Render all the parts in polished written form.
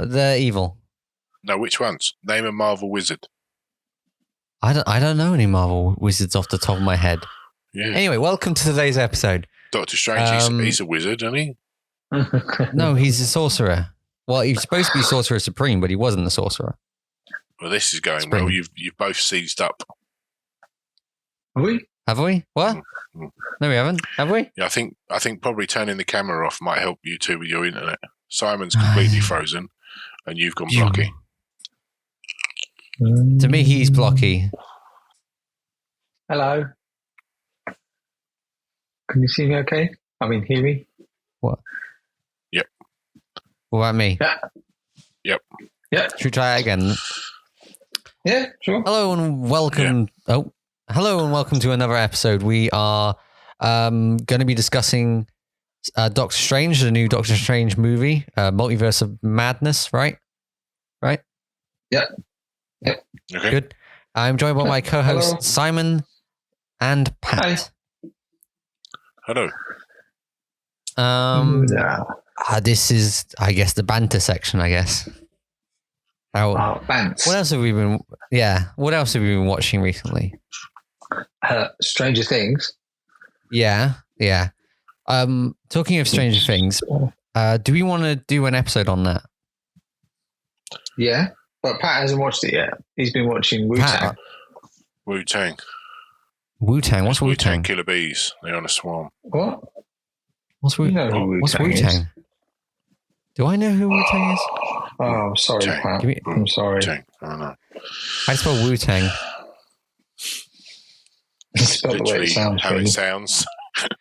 They're evil. No, which ones? Name a Marvel wizard. I don't know any Marvel wizards off the top of my head. Yeah. Anyway, welcome to today's episode. Doctor Strange, he's a wizard, isn't he? No, he's a sorcerer. Well, he's supposed to be Sorcerer Supreme, but he wasn't a sorcerer. Well, this is going Supreme. well. You've both seized up. Have we? What? Mm. No, we haven't. Have we? Yeah, I think probably turning the camera off might help you two with your internet. Simon's completely frozen, and you've gone blocky. To me, he's blocky. Hello. Can you see me okay? I mean, hear me? What? Yep. What about me? Yeah. Yep. Should we try it again? Yeah, sure. Hello and welcome. Yeah. Hello and welcome to another episode. We are going to be discussing Doctor Strange, the new Doctor Strange movie, Multiverse of Madness, right? Right? Yeah. Yep. Okay. Good. I'm joined by my co-hosts Hello. Simon and Pat. Hello. This is, I guess, the banter section, I guess. Bants. What else have we been? Yeah. What else have we been watching recently? Stranger Things. Yeah. Talking of Stranger Things, do we want to do an episode on that? Yeah, but Pat hasn't watched it yet. He's been watching Wu-Tang. Wu-Tang. Wu-Tang? What's Wu-Tang? Wu-Tang Killer Bees. They're on a swarm. What? What's Wu-Tang? What's Wu-Tang? Do I know who Wu-Tang is? Oh, I'm sorry, Pat. I'm sorry. Wu-Tang. I don't know. I spell Wu-Tang. Spell the way it sounds. How it sounds.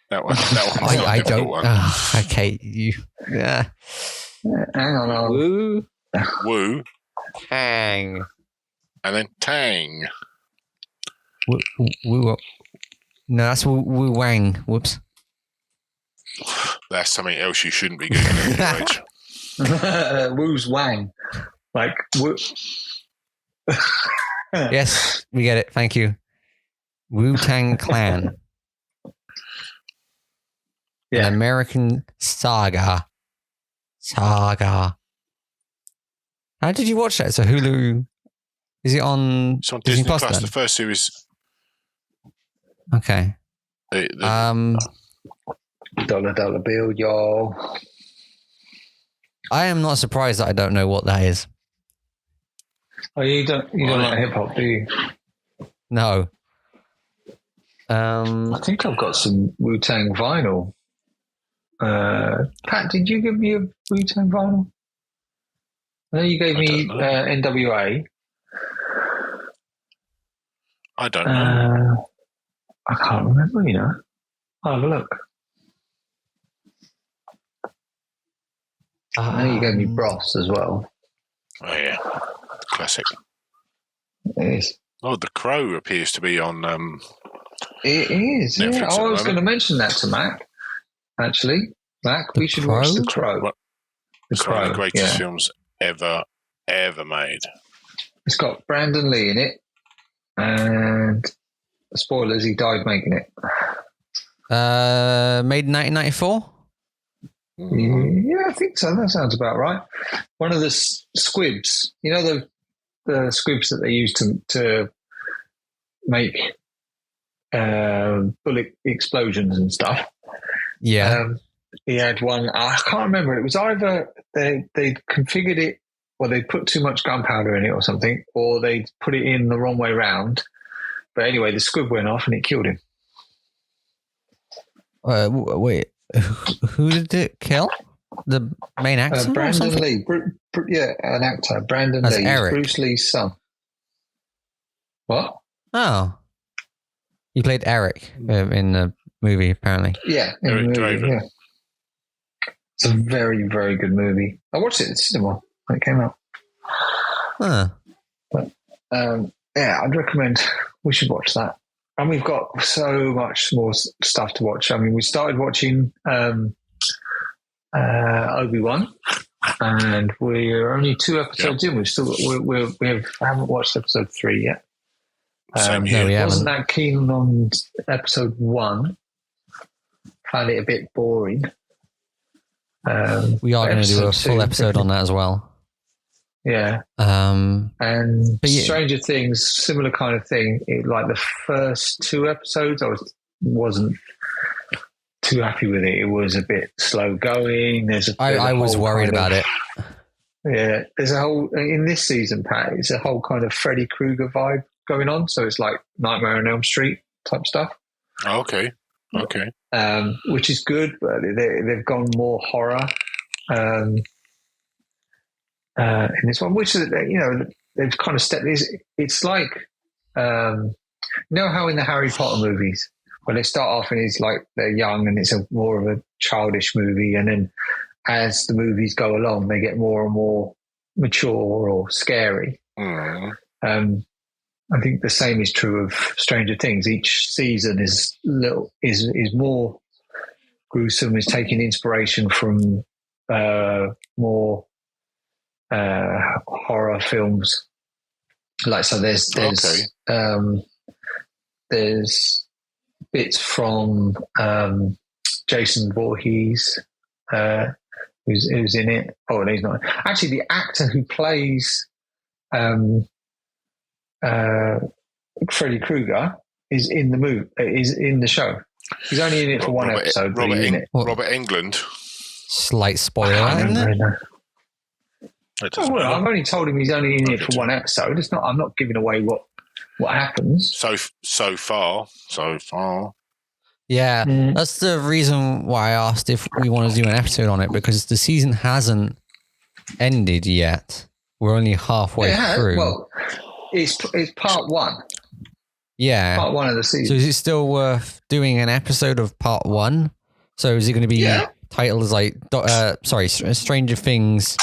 that one. I don't. Okay, you. Yeah. Hang on. Wu. Tang. And then Tang. Wu. No, that's Wu Wang. Whoops. That's something else you shouldn't be Googling at your age. Wu's Wang. Like Wu. Yes, we get it. Thank you. Wu-Tang Clan. Yeah. An American saga. How did you watch that? It's a Hulu. Is it on? It's on Disney Plus. The first series. Okay. Dollar bill, y'all. I am not surprised that I don't know what that is. Oh, you don't like hip hop, do you? No. I think I've got some Wu-Tang vinyl. Pat, did you give me a Wu-Tang vinyl? I know you gave me NWA. I don't know. I can't remember, you know. I'll have a look. I know you gave me Bros as well. Oh, yeah. Classic. It is. Oh, The Crow appears to be on... It is. Netflix Yeah. I was going to mention that to Mac. Actually, Mac, we should watch The Crow. It's one of the greatest films ever made. It's got Brandon Lee in it, and spoilers, he died making it. Made in 1994? Yeah, I think so. That sounds about right. One of the squibs, you know, the squibs that they use to make bullet explosions and stuff. Yeah. He had one. I can't remember. It was either they configured it, or they put too much gunpowder in it, or something, or they put it in the wrong way round. But anyway, the squib went off and it killed him. Wait, who did it kill? The main actor? Brandon Lee. An actor. Brandon Lee. Eric. Bruce Lee's son. What? Oh. He played Eric in the movie, apparently. Yeah, in Eric the movie, Draven. yeah. It's a very, very good movie. I watched it in the cinema when it came out. Huh. Yeah, I'd recommend we should watch that. And we've got so much more stuff to watch. I mean, we started watching Obi-Wan, and we're only 2 episodes in. We've still haven't watched episode 3 yet. Same here. No, we Wasn't haven't. that keen on episode 1. Found it a bit boring. We are going to do a episode full 2, episode on that as well. Yeah. Um, And But yeah. Stranger Things, similar kind of thing. Like the first 2 episodes, wasn't too happy with it. It was a bit slow going. I was worried about it. Yeah, there's a whole in this season, Pat. It's a whole kind of Freddy Krueger vibe going on. So it's like Nightmare on Elm Street type stuff. Oh, okay. Which is good, but they've gone more horror in this one, which they've kind of stepped. It's like you know how in the Harry Potter movies when they start off and it's like they're young and it's more of a childish movie, and then as the movies go along, they get more and more mature or scary. Mm. I think the same is true of Stranger Things. Each season is more gruesome, is taking inspiration from more horror films. Like so, there's bits from Jason Voorhees, who's in it. Oh, no, he's not. Actually, the actor who plays Freddy Krueger is in the movie. Is in the show. He's only in it for one episode. But he's in it. Robert Englund. Slight spoiler, I isn't can't it? remember. It Well, I've only told him he's only in it for one episode. It's not. I'm not giving away what happens. So far. Yeah, Mm. that's the reason why I asked if we want to do an episode on it, because the season hasn't ended yet. We're only halfway through. Well, it's part 1. Yeah. Part 1 of the So season. is it still worth doing an episode of part 1? So is it going to be titled as like, Stranger Things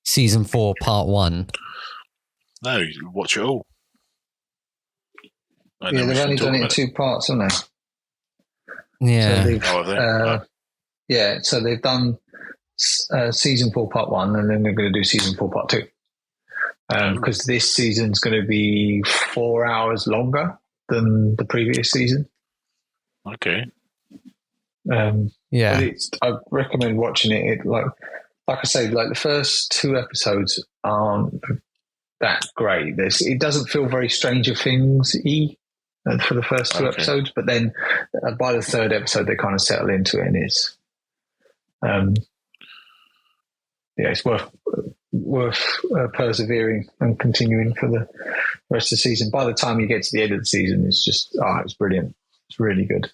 season 4 part 1? No, you watch it all. And Yeah, then we they've can only talk done it in about 2 parts, haven't they? Yeah. So they've, Oh, have they? No. yeah, so they've done season 4 part 1, and then they're going to do season 4 part 2. Because this season's going to be 4 hours longer than the previous season. Okay. Yeah. But I recommend watching it. Like I say, like the first 2 episodes aren't that great. It doesn't feel very Stranger Things-y for the first 2 episodes, but then by the 3rd episode they kind of settle into it, and it's it's worth persevering and continuing for the rest of the season. By the time you get to the end of the season, it's just it's brilliant. It's really good.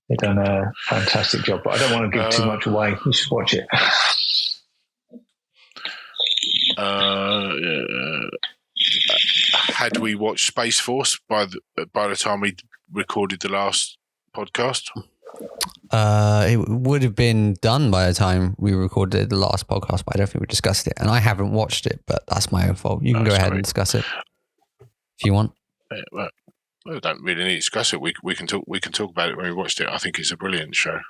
They've done a fantastic job, but I don't want to give too much away. You should watch it. Had we watched Space Force by the time we recorded the last podcast? It would have been done by the time we recorded the last podcast, but I don't think we discussed it. And I haven't watched it, but that's my own fault. You can go ahead and discuss it if you want. Yeah, well, we don't really need to discuss it. We can talk. We can talk about it when we watched it. I think it's a brilliant show.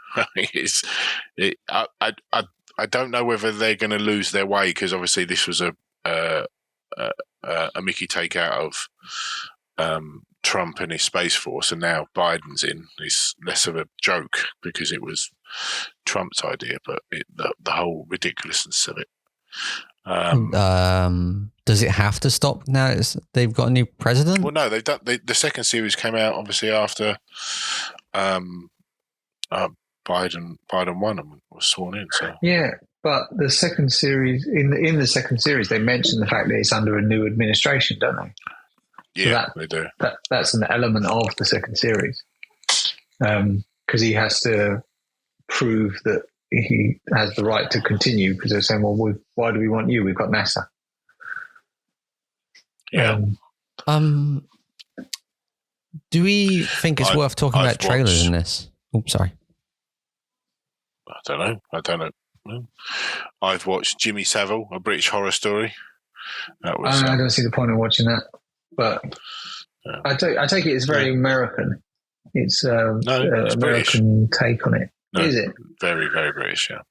I don't know whether they're going to lose their way, because obviously this was a Mickey take out of Trump and his Space Force, and now Biden's in. It's less of a joke because it was Trump's idea, but the whole ridiculousness of it. Does it have to stop now? They've got a new president? Well, no, they've done. The second series came out obviously after Biden won and was sworn in. So Yeah, but the second series in the second series they mention the fact that it's under a new administration, don't they? yeah, they do. That's an element of the second series, because he has to prove that he has the right to continue, because they're saying, well, why do we want you? We've got NASA. Yeah. Do we think it's worth talking about trailers in this? Oops, sorry. I don't know. I've watched Jimmy Savile, A British Horror Story. That was. I don't see the point in watching that, but I take it it's very American. It's it's American British. take on it. No, is it? Very, very British, yeah.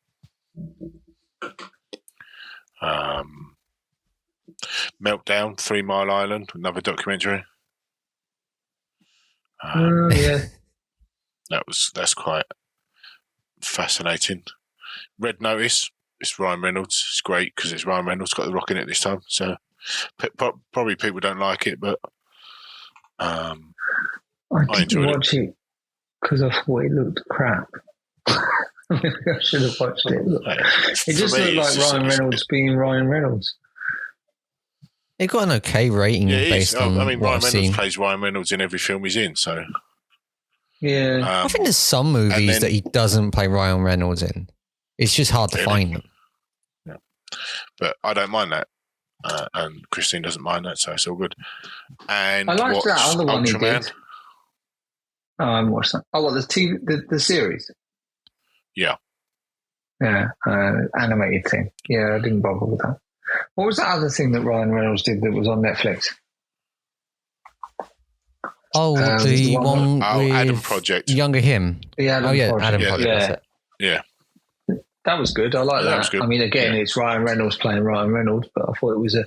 Meltdown, 3 Mile Island, another documentary. Yeah. That's quite fascinating. Red Notice, it's Ryan Reynolds. It's great because it's Ryan Reynolds, got The Rock in it this time. So probably people don't like it, but I enjoyed didn't watch it because I thought it looked crap. I should have watched it. It just looked like Ryan Reynolds being Ryan Reynolds. It got an okay rating based on Ryan what I've Reynolds seen. plays Ryan Reynolds in every film he's in, so yeah. I think there's some movies that he doesn't play Ryan Reynolds in. It's just hard to find them. Yeah. But I don't mind that, and Christine doesn't mind that, so it's all good. And I liked that other one Ultraman. he did. Oh, I haven't watched that. Oh, what, the series? Yeah. Yeah, animated thing. Yeah, I didn't bother with that. What was that other thing that Ryan Reynolds did that was on Netflix? Oh, the one with Adam Project. Younger him. The Adam Project. Adam Project. Yeah. That's it. Yeah. That was good. I like that. Was good. I mean, again, it's Ryan Reynolds playing Ryan Reynolds, but I thought it was a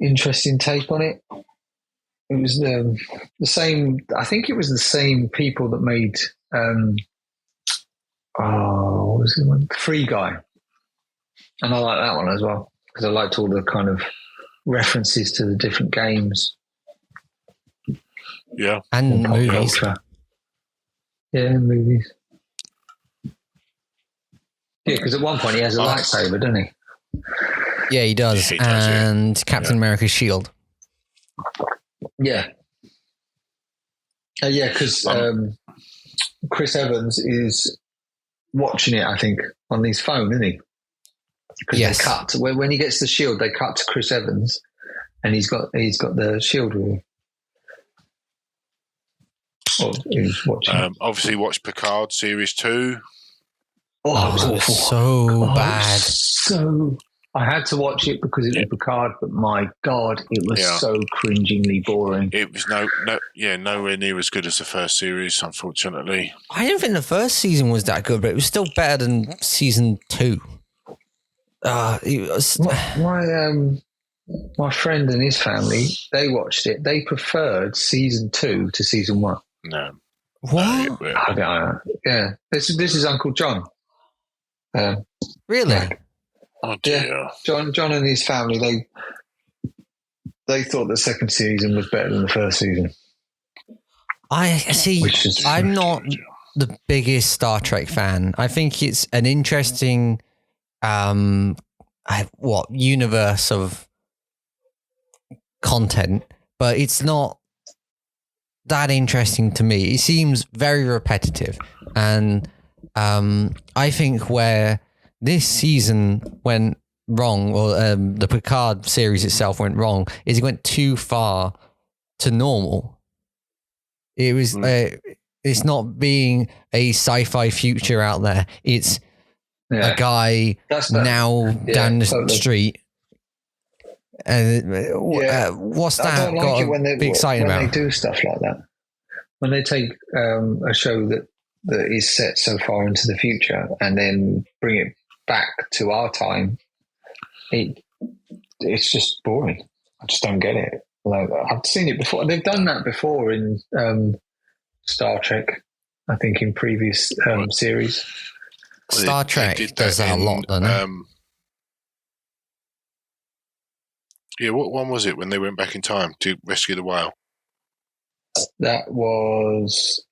interesting take on it. It was the same. I think it was the same people that made. What was it? One? Free Guy, and I like that one as well because I liked all the kind of references to the different games. Yeah, and movies. Culture. Yeah, movies. Yeah, because at one point he has a lightsaber, doesn't he? Yeah, he does. And Captain America's shield. Yeah. Yeah, because Chris Evans is watching it, I think, on his phone, isn't he? Because they cut when he gets the shield, they cut to Chris Evans, and he's got the shield with him. Oh, he's watching. Obviously, watched Picard Series 2. Oh, it was awful. So bad. I had to watch it because it was Picard, but my God, it was so cringingly boring. It was nowhere near as good as the first series, unfortunately. I didn't think the first season was that good, but it was still better than season 2. It was... My friend and his family, they watched it. They preferred season 2 to season 1. No. What? Yeah. This is Uncle John. Really? Oh dear. Yeah. John and his family, they thought the second season was better than the first season. I see. I'm not the biggest Star Trek fan. I think it's an interesting, universe of content, but it's not that interesting to me. It seems very repetitive, and I think where this season went wrong, or the Picard series itself went wrong, is it went too far to normal. It was it's not being a sci-fi future out there. It's a guy down the street. What's that got to be excited about? When they do stuff like that, when they take a show that is set so far into the future and then bring it back to our time, it's just boring. I just don't get it. Like, I've seen it before. They've done that before in Star Trek, I think, in previous series. Star Trek does that a lot, doesn't it? Yeah, what one was it when they went back in time to rescue the whale? That was...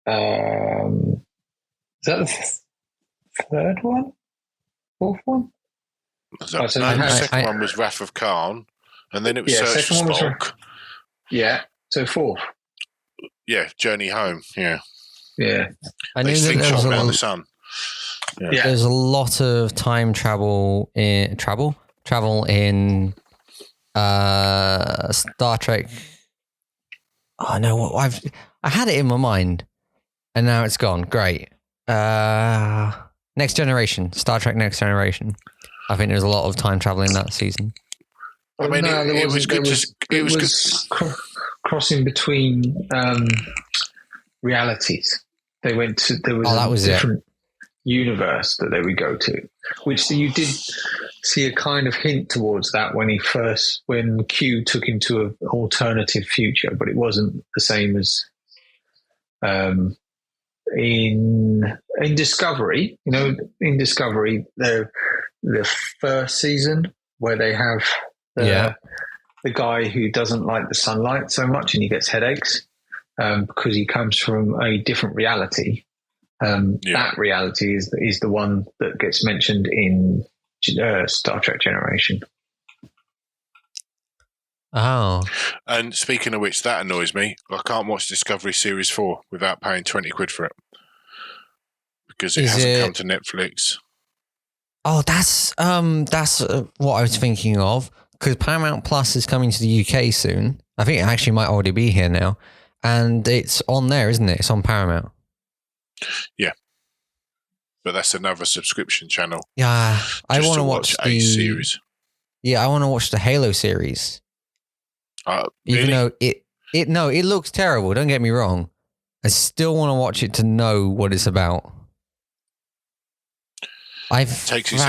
is that the third one? Fourth one? The second one was Wrath of Khan, and then it was Search for Spock. So fourth. Yeah, Journey Home. Yeah. I knew that there was around the sun. Yeah. There's a lot of time travel in Star Trek. Oh no, I had it in my mind, and now it's gone. Great. Next Generation, Star Trek Next Generation. I think there's a lot of time travel in that season. I mean, it was good. It was good. Crossing between realities. There was a different universe that they would go to, which you did see a kind of hint towards that when Q took him to an alternative future, but it wasn't the same as in Discovery. You know, in Discovery, the first season where they have the guy who doesn't like the sunlight so much and he gets headaches because he comes from a different reality. That reality is the one that gets mentioned in Star Trek Generation. Oh. And speaking of which, that annoys me. I can't watch Discovery Series 4 without paying 20 quid for it. Because it hasn't come to Netflix. Oh, that's what I was thinking of. Because Paramount Plus is coming to the UK soon. I think it actually might already be here now. And it's on there, isn't it? It's on Paramount. Yeah. But that's another subscription channel. Yeah. I want to watch a series. Yeah, I want to watch the Halo series. Really? Even though it looks terrible, don't get me wrong. I still want to watch it to know what it's about. He takes his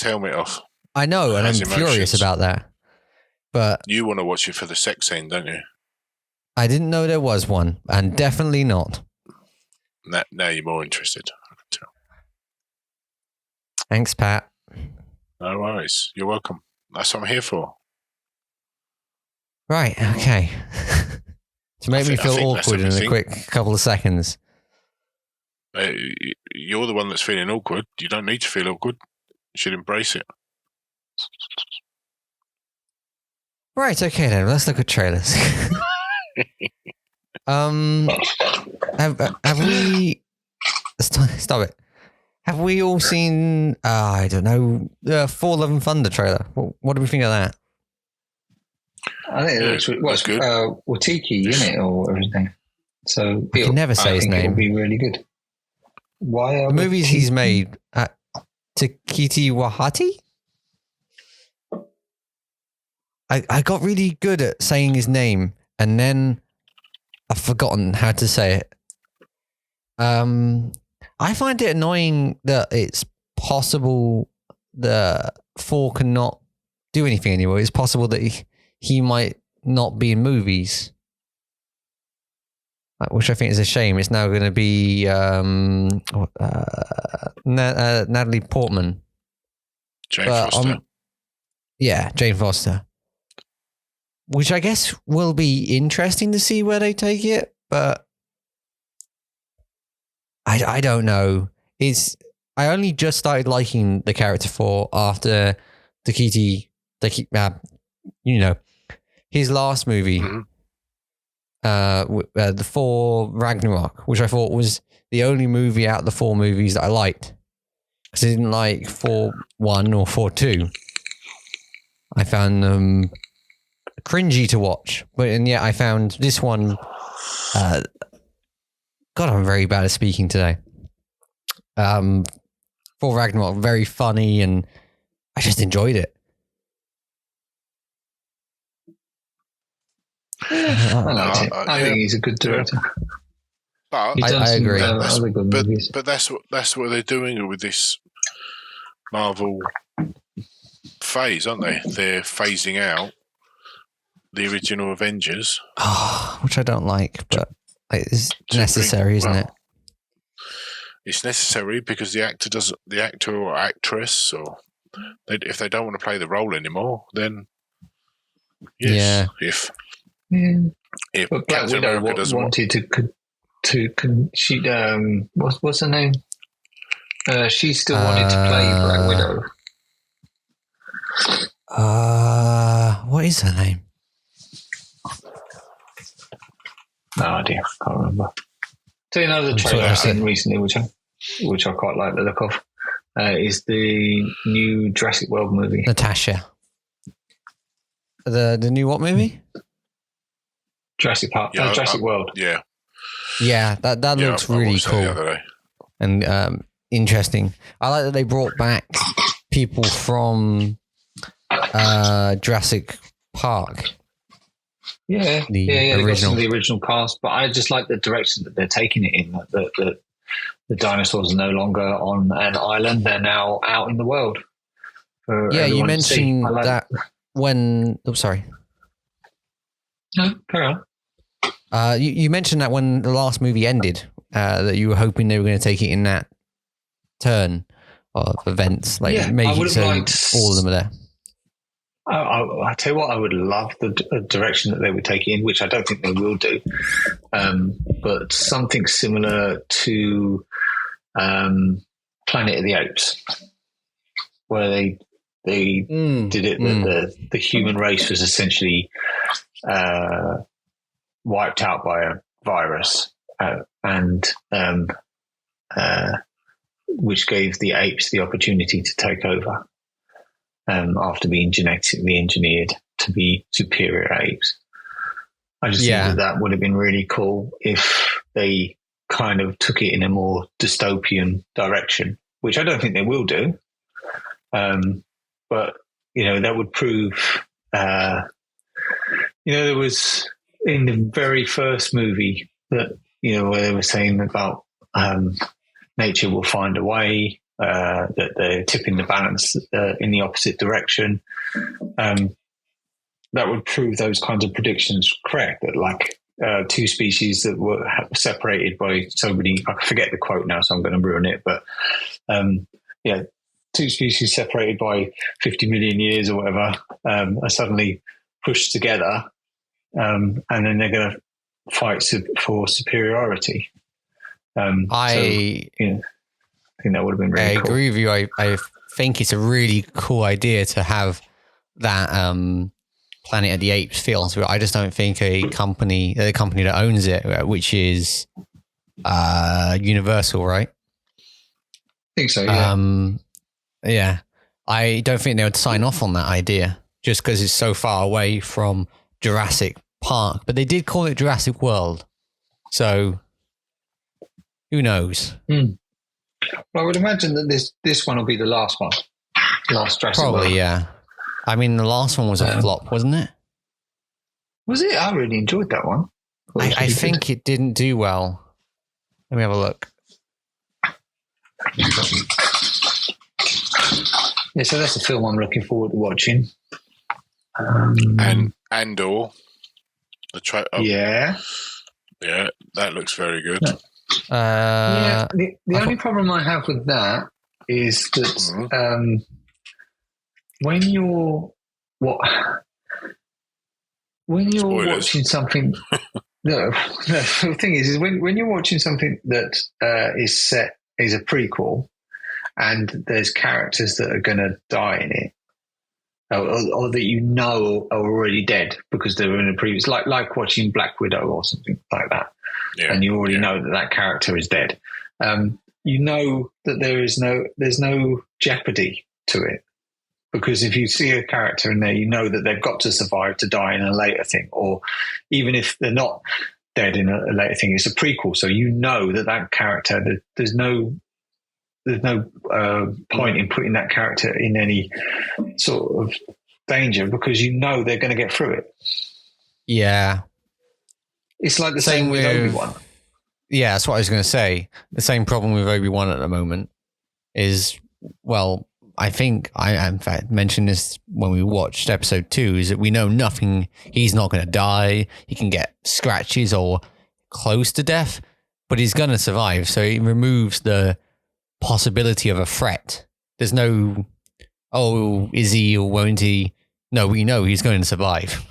helmet off. I know, and I'm furious about that. But you want to watch it for the sex scene, don't you? I didn't know there was one, and definitely not. Now you're more interested, I can tell. Thanks, Pat. No worries. You're welcome. That's what I'm here for. Right, okay. To make me feel awkward in a quick couple of seconds. You're the one that's feeling awkward. You don't need to feel awkward. You should embrace it. Right, okay then. Let's look at trailers. Have we... Stop it. Have we all seen, I don't know, the Thor Love and Thunder trailer? What do we think of that? I think it looks good. Watiki, isn't it, or everything? So I can never say his name. It'll be really good. Why are the movies he's made? Takiti Wahati? I got really good at saying his name, and then I've forgotten how to say it. I find it annoying that it's possible that Thor cannot do anything anymore. It's possible that he might not be in movies, which I think is a shame. It's now going to be Natalie Portman. Jane Foster. Jane Foster. Which I guess will be interesting to see where they take it, but I don't know. I only just started liking the character Thor after his last movie, the Thor Ragnarok, which I thought was the only movie out of the four movies that I liked. Because I didn't like Thor 1 or Thor 2. I found them cringy to watch, and yet I found this one. God, I'm very bad at speaking today. Thor Ragnarok, very funny, and I just enjoyed it. I think he's a good director. But I agree. But that's what they're doing with this Marvel phase, aren't they? They're phasing out the original Avengers, which I don't like, but it's necessary, isn't it? It's necessary because the actor or actress, or if they don't want to play the role anymore, then yes. If but Black Captain Widow America doesn't wanted she what's her name? She still wanted to play Black Widow. What is her name? No idea. Can't remember. Tell you another trailer I've seen recently, which I quite like the look of, is the new Jurassic World movie. Natasha. The new what movie? Jurassic Park, Yeah, Jurassic World. Yeah. Yeah, that looks I really watched that cool the other day. and interesting. I like that they brought back people from Jurassic Park. Yeah, The they got some original. of the original cast, but I just like the direction that they're taking it in. That the dinosaurs are no longer on an island; they're now out in the world. For Yeah, you everyone to see. mentioned I like that when. Oh, sorry. No, carry on. You mentioned that when the last movie ended, that you were hoping they were going to take it in that turn of events, like Yeah, I make it would've so liked- all of them are there. I tell you what, I would love the direction that they would take it in, which I don't think they will do. But something similar to Planet of the Apes, where they did it that the human race was essentially wiped out by a virus, and which gave the apes the opportunity to take over after being genetically engineered to be superior apes. I just think that would have been really cool if they kind of took it in a more dystopian direction, which I don't think they will do. But, that would prove, there was in the very first movie that, where they were saying about nature will find a way, that they're tipping the balance in the opposite direction. That would prove those kinds of predictions correct, that like two species that were separated by so many, I forget the quote now, so I'm going to ruin it, but two species separated by 50 million years or whatever are suddenly pushed together, and then they're going to fight for superiority. I think that would have been really cool. I agree with you. I think it's a really cool idea to have that Planet of the Apes feel. So I just don't think the company that owns it, which is Universal, right? I think so, yeah. Yeah. I don't think they would sign off on that idea just because it's so far away from Jurassic Park. But they did call it Jurassic World. So who knows? Well, I would imagine that this one will be the last one. Last Jurassic World. Probably, yeah. I mean, the last one was a flop, wasn't it? Was it? I really enjoyed that one. I think it didn't do well. Let me have a look. Yeah, so that's a film I'm looking forward to watching. And Andor. Yeah, that looks very good. The only problem I have with that is that when you're watching something, the thing is when you're watching something that is a prequel, and there's characters that are going to die in it, or that are already dead because they were in a previous, like watching Black Widow or something like that, and you already know that character is dead. You know that there's no jeopardy to it, because if you see a character in there, you know that they've got to survive to die in a later thing, or even if they're not dead in a later thing, it's a prequel, so you know that character, there's no point in putting that character in any sort of danger, because you know they're going to get through it. Yeah. It's like the same with Obi-Wan. Yeah, that's what I was going to say. The same problem with Obi-Wan at the moment is, well, I think I in fact mentioned this when we watched episode 2, is that we know nothing. He's not going to die. He can get scratches or close to death, but he's going to survive. So it removes the possibility of a threat. There's no, is he or won't he? No, we know he's going to survive.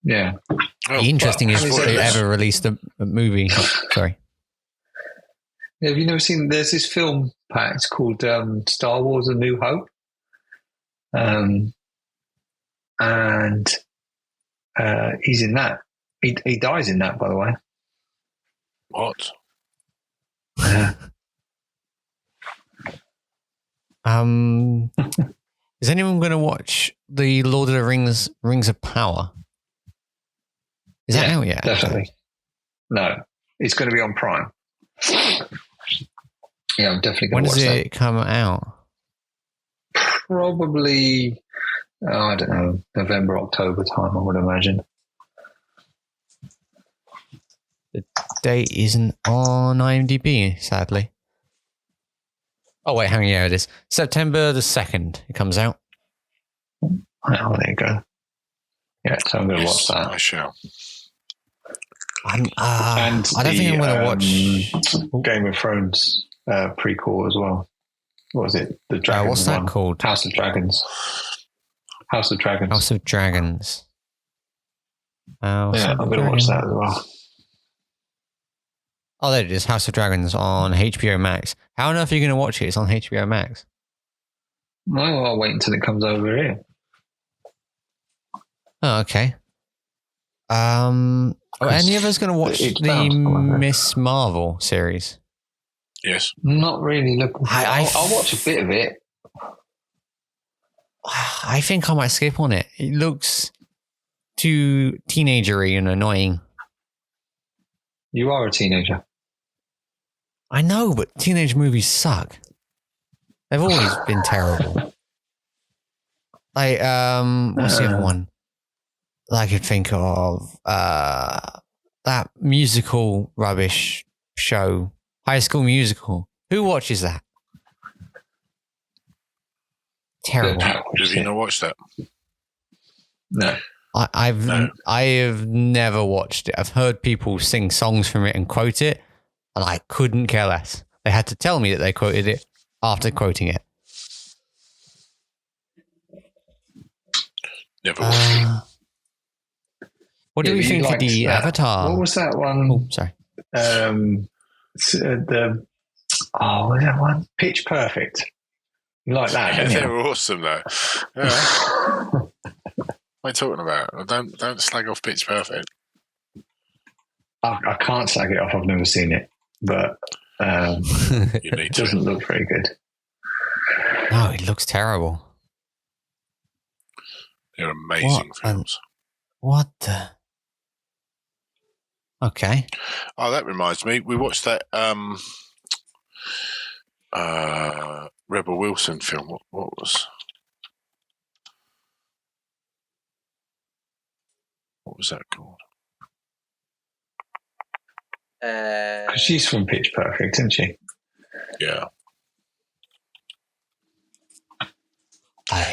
Yeah. Interesting is they ever released a movie. Sorry. Have you never seen? There's this film, Pat. It's called Star Wars: A New Hope, and he's in that. He dies in that, by the way. What? Is anyone going to watch the Lord of the Rings of Power? Is that out yet? Definitely. No, it's going to be on Prime. Yeah, I'm definitely When going to watch does that. it come out? Probably, I don't know, November, October time, I would imagine. The date isn't on IMDb, sadly. Oh, wait, hang on. Yeah, it is. September the 2nd, it comes out. Oh, there you go. Yeah, so I'm going to watch that. I shall. And I don't think I'm going to watch Game of Thrones prequel as well. What was it? The Dragon what's that one? called? House of Dragons. House of Dragons. House of Dragons. I'm going to watch that as well. Oh, there it is. House of Dragons on HBO Max. How on earth are you going to watch it? It's on HBO Max. No, I'll wait until it comes over here. Oh, okay. Are any of us going to watch the Miss Marvel series? Yes. Not really looking. I'll watch a bit of it. I think I might skip on it. It looks too teenagery and annoying. You are a teenager. I know, but teenage movies suck. They've always been terrible. Like, what's the other one that I could think of? That musical rubbish show, High School Musical. Who watches that? Terrible. Have you not watched that? No. I have never watched it. I've heard people sing songs from it and quote it, and I couldn't care less. They had to tell me that they quoted it after quoting it. Never watched it. What do we think of the Avatar? What was that one? Oh, sorry. What was that one? Pitch Perfect. You like that? Yeah, they were awesome though. Yeah. What are you talking about? Don't slag off Pitch Perfect. I can't slag it off. I've never seen it, but it doesn't look very good. No, it looks terrible. They're amazing films. What the? Okay. Oh, that reminds me. We watched that Rebel Wilson film. What was that called? Because she's from Pitch Perfect, isn't she? Yeah.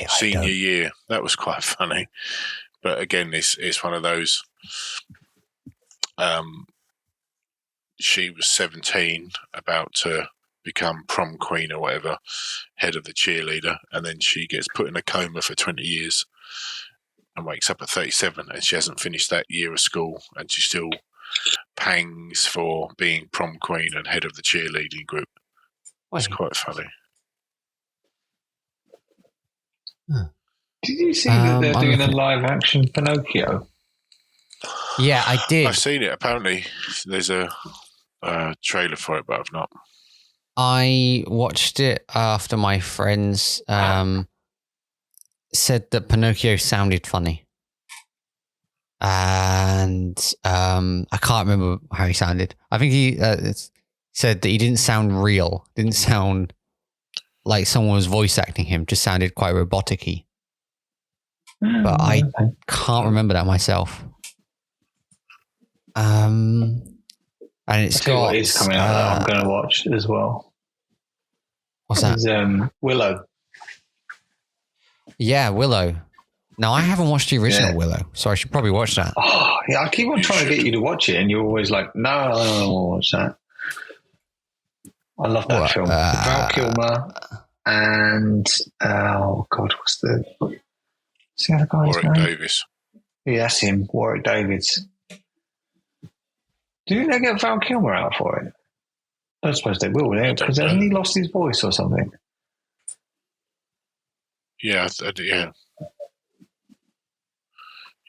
Senior year. That was quite funny. But again, it's one of those. She was 17, about to become prom queen or whatever, head of the cheerleader, and then she gets put in a coma for 20 years and wakes up at 37, and she hasn't finished that year of school, and she still pangs for being prom queen and head of the cheerleading group. It's quite funny. Did you see that they're doing a live action Pinocchio? Yeah, I did. I've seen it. Apparently, there's a trailer for it, but I've not. I watched it after my friends said that Pinocchio sounded funny. And I can't remember how he sounded. I think he said that he didn't sound real. Didn't sound like someone was voice acting him. Just sounded quite robotic-y. But I can't remember that myself. And it's got what is coming out that I'm going to watch as well. What's that? It's, Willow. Yeah, Willow. Now, I haven't watched the original Willow, so I should probably watch that. Oh, yeah, I keep on trying to get you to watch it, and you're always like, no, I don't want to watch that. I love that film. Val Kilmer and, oh, God, what's the other guy's name? Warwick Davis. Yeah, that's him, Warwick Davis. Do you think they get Val Kilmer out for it? I don't suppose they will, because hasn't he lost his voice or something? Yeah, yeah.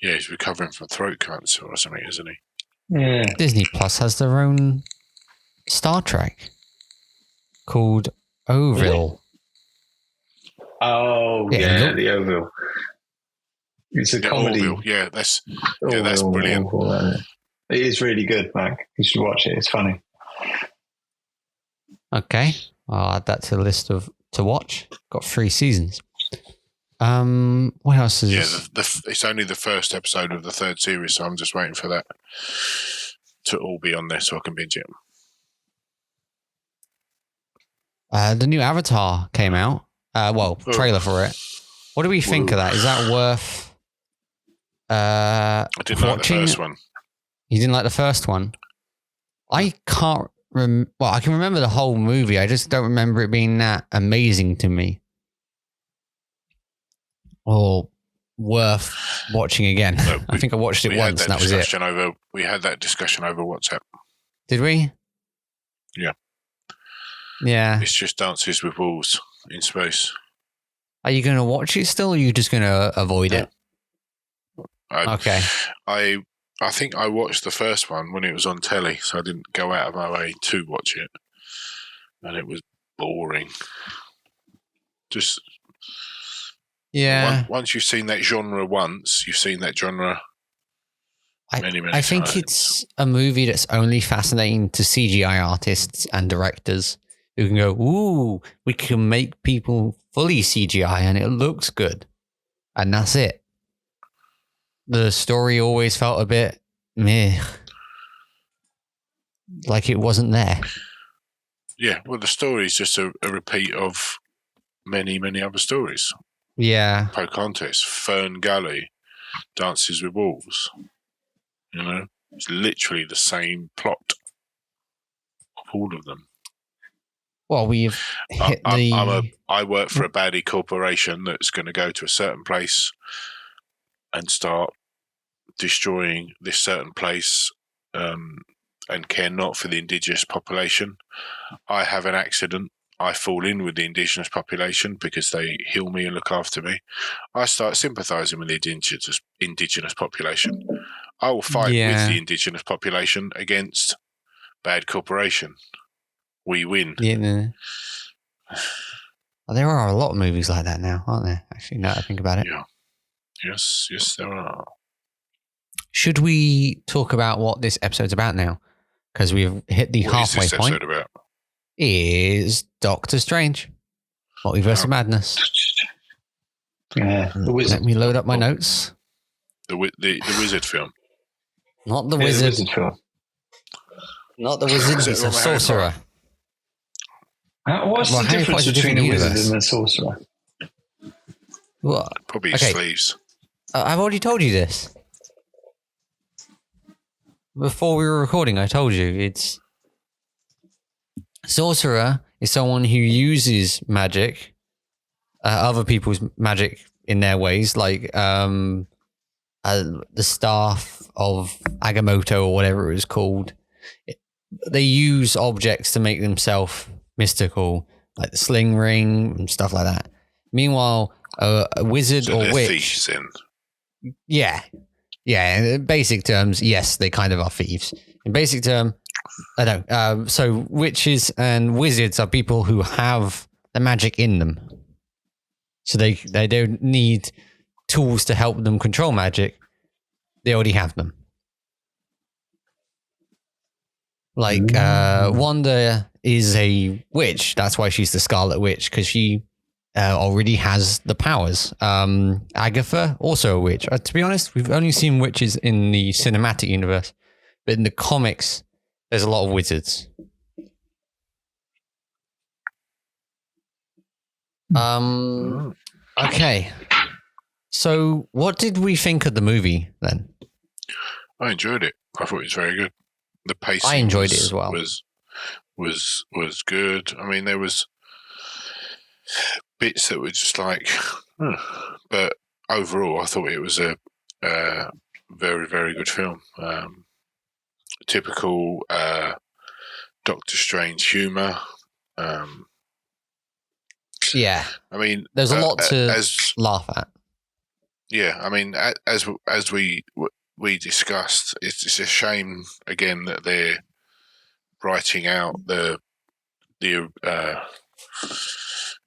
Yeah, he's recovering from throat cancer or something, isn't he? Yeah. Disney Plus has their own Star Trek called Orville. Oh, yeah, the Orville. It's a comedy. Orville. Yeah, that's brilliant. It is really good, Mac. You should watch it. It's funny. Okay, I'll add that to the list to watch. Got 3 seasons. What else is? Yeah, it's only the first episode of the 3rd series, so I'm just waiting for that to all be on there so I can binge it. The new Avatar came out. Trailer for it. What do we think of that? Is that worth? I didn't like the first one. You didn't like the first one? I can't. Well, I can remember the whole movie. I just don't remember it being that amazing to me, or worth watching again. No, I think I watched it once, and that was it. We had that discussion over WhatsApp. Did we? Yeah. Yeah. It's just Dances with Wolves in space. Are you going to watch it still, or are you just going to avoid it? Okay. I think I watched the first one when it was on telly, so I didn't go out of my way to watch it. And it was boring. Just... Yeah. Once you've seen that genre you've seen that genre many I think times. It's a movie that's only fascinating to CGI artists and directors who can go, ooh, we can make people fully CGI and it looks good. And that's it. The story always felt a bit meh. Like it wasn't there. Yeah, well, the story is just a repeat of many, many other stories. Yeah. Pocahontas, Fern Gully, Dances with Wolves. You know, it's literally the same plot of all of them. Well, we've hit I work for a baddie corporation that's going to go to a certain place and start destroying this certain place and care not for the indigenous population. I have an accident. I fall in with the indigenous population because they heal me and look after me. I start sympathising with the indigenous population. I will fight with the indigenous population against bad corporation. We win. Yeah. Well, there are a lot of movies like that now, aren't there? Actually, now that I think about it. Yeah. Yes, there are. Should we talk about what this episode's about now? Because we've hit the halfway point. What is this episode about? Is Doctor Strange, Multiverse of Madness. Yeah, the wizard. Let me load up my notes. The wizard film. Not the wizard. The wizard film. Not the wizard. It's a sorcerer. What's the difference between a wizard and a sorcerer? Well, probably sleeves. I've already told you this. Before we were recording, I told you it's... Sorcerer is someone who uses magic, other people's magic in their ways, like the staff of Agamotto or whatever it was called. They use objects to make themselves mystical, like the sling ring and stuff like that. Meanwhile, a wizard or witch... thieves in. Yeah. In basic terms, yes, they kind of are thieves. In basic term, I don't. So witches and wizards are people who have the magic in them. So they don't need tools to help them control magic. They already have them. Like Wanda is a witch. That's why she's the Scarlet Witch, because she already has the powers. Agatha, also a witch. To be honest, we've only seen witches in the cinematic universe, but in the comics, there's a lot of wizards. Okay. So what did we think of the movie then? I enjoyed it. I thought it was very good. The pacing I enjoyed it as well. Was good. I mean, there was bits that were just like, but overall, I thought it was a very, very good film. Typical Doctor Strange humor. Yeah, I mean, there's a lot to laugh at. Yeah, I mean, as we discussed, it's a shame again that they're writing out the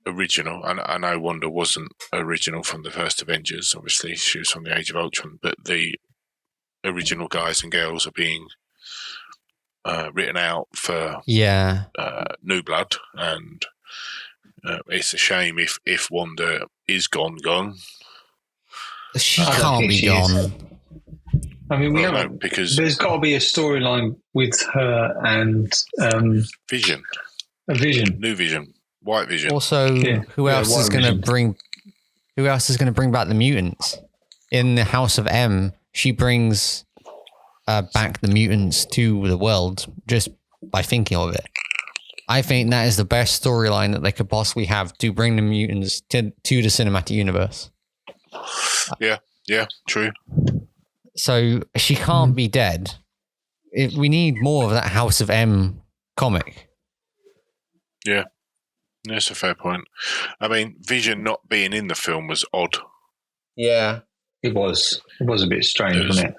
original. I know Wanda wasn't original from the first Avengers. Obviously, she was from the Age of Ultron, but the original guys and girls are being written out for New Blood, and it's a shame if Wanda is gone. She can't be gone. I mean, because there's got to be a storyline with her and Vision. A Vision, New Vision, White Vision. Also, who else is going to bring? Who else is going to bring back the mutants? In the House of M, she brings back the mutants to the world just by thinking of it. I think that is the best storyline that they could possibly have to bring the mutants to the cinematic universe. Yeah, true. So she can't be dead. We need more of that House of M comic. Yeah, that's a fair point. I mean, Vision not being in the film was odd. Yeah, it was. It was a bit strange, wasn't it?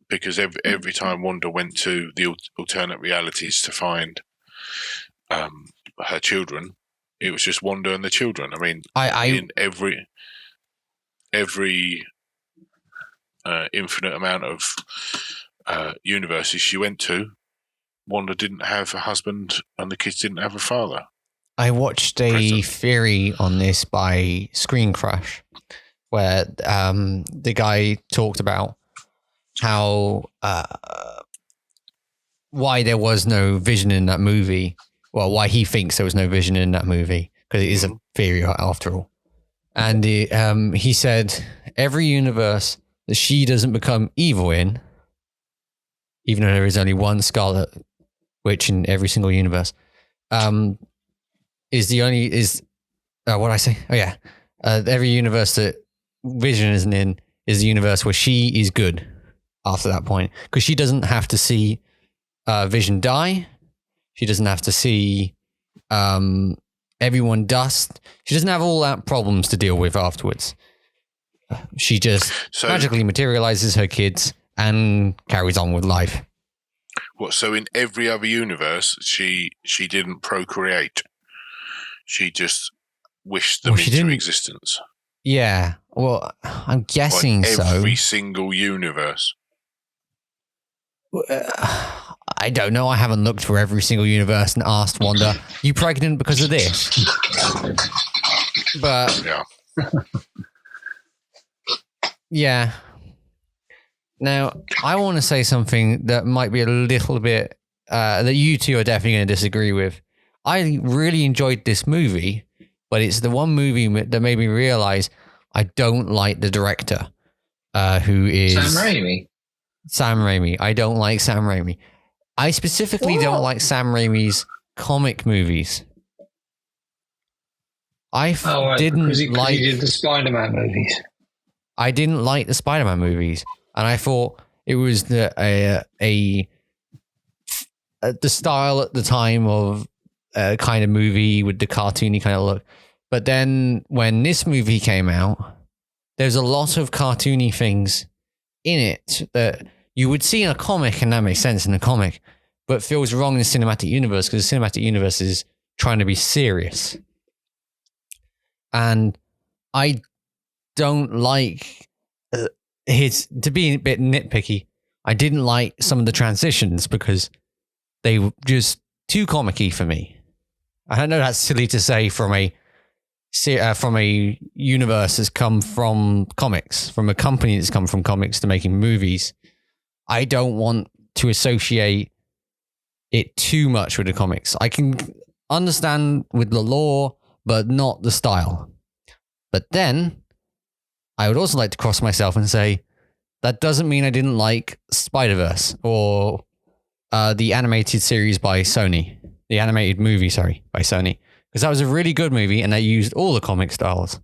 Because every time Wanda went to the alternate realities to find her children, it was just Wanda and the children. I mean, in every infinite amount of universes she went to, Wanda didn't have a husband and the kids didn't have a father. I watched a theory on this by Screen Crush, where the guy talked about how why there was no Vision in that movie. Well, why he thinks there was no Vision in that movie, because it is a theory after all. And he said every universe that she doesn't become evil in, even though there is only one Scarlet Witch in every single universe, is the only what did I say? Oh yeah, every universe that Vision isn't in is the universe where she is good after that point, because she doesn't have to see Vision die. She doesn't have to see everyone dust. She doesn't have all that problems to deal with afterwards. She just magically materializes her kids and carries on with life. What? So in every other universe, she didn't procreate. She just wished them into existence. Yeah. Well, I'm guessing like so. Every single universe. I don't know. I haven't looked for every single universe and asked Wanda, "You pregnant because of this?" But yeah. Now, I want to say something that might be a little bit that you two are definitely going to disagree with. I really enjoyed this movie, but it's the one movie that made me realize I don't like the director, who is Sam Raimi. I don't like Sam Raimi. I specifically don't like Sam Raimi's comic movies. Didn't like he did the Spider-Man movies. I didn't like the Spider-Man movies, and I thought it was the style at the time of a kind of movie with the cartoony kind of look. But then when this movie came out, there's a lot of cartoony things in it that you would see in a comic, and that makes sense in a comic, but feels wrong in the cinematic universe because the cinematic universe is trying to be serious. And I don't like to be a bit nitpicky, I didn't like some of the transitions because they were just too comic-y for me. I know that's silly to say from a universe that's come from comics, from a company that's come from comics to making movies. I don't want to associate it too much with the comics. I can understand with the lore, but not the style. But then I would also like to cross myself and say that doesn't mean I didn't like Spider-Verse or the animated series by Sony. The animated movie, by Sony. Because that was a really good movie and they used all the comic styles.